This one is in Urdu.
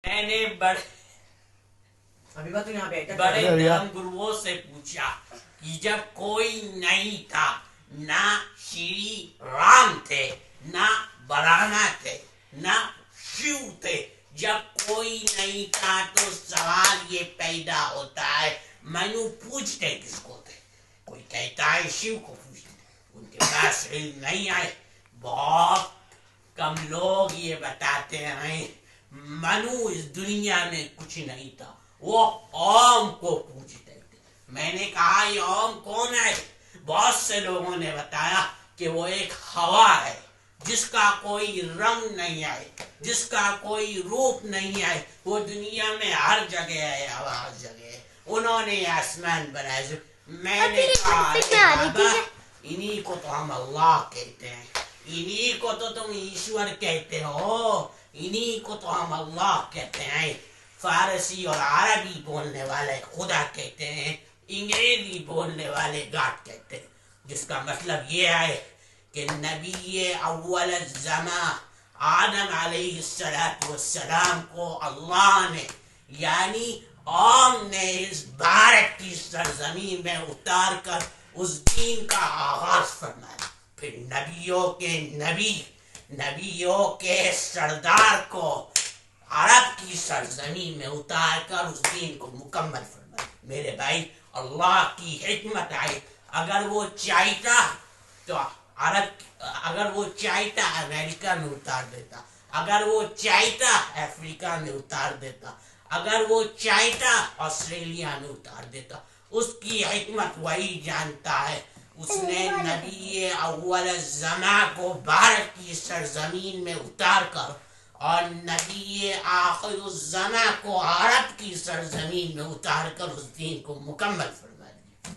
میں نے بڑے دھرم گروؤں سے پوچھا کہ جب کوئی نہیں تھا، نہ شری رام تھے، نہ برانا تھے، نہ شیو تھے، جب کوئی نہیں تھا تو سوال یہ پیدا ہوتا ہے منو پوچھتے کس کو تھے؟ کوئی کہتا ہے شیو کو پوچھتے، ان کے پاس علم نہیں آئے۔ بہت کم لوگ یہ بتاتے ہیں منو اس دنیا میں کچھ نہیں تھا، وہ اوم کو پوچھتے تھے۔ میں نے کہا یہ اوم کون ہے؟ بہت سے لوگوں نے بتایا کہ وہ ایک ہوا ہے جس کا کوئی رنگ نہیں ہے، جس کا کوئی روپ نہیں ہے، وہ دنیا میں ہر جگہ ہے، ہوا ہر جگہ ہے۔ انہوں نے آسمان بنائے۔ میں نے کہا بابا انہی کو تو ہم اللہ کہتے ہیں، انہی کو تو تم ایشور کہتے ہو، انہی کو تو ہم اللہ کہتے ہیں۔ فارسی اور عربی بولنے والے خدا کہتے ہیں، انگریزی بولنے والے گاڈ کہتے ہیں، جس کا مطلب یہ ہے کہ نبی اول الزمان آدم علیہ السلام کو اللہ نے یعنی اوم نے اس بھارت کی سرزمین میں اتار کر اس دین کا آغاز فرمایا۔ پھر نبیوں کے سردار کو عرب کی سرزمین میں اتار کر اس دین کو مکمل فرمایا۔ میرے بھائی اللہ کی حکمت ہے، اگر وہ چاہتا تو اگر وہ چاہتا امریکہ میں اتار دیتا، اگر وہ چاہتا افریقہ میں اتار دیتا، اگر وہ چاہتا آسٹریلیا میں اتار دیتا۔ اس کی حکمت وہی جانتا ہے۔ اس نے نبی اول الزمان کو بھارت کی سرزمین میں اتار کر اور نبی آخر الزمان کو عرب کی سرزمین میں اتار کر اس دین کو مکمل فرما دیا۔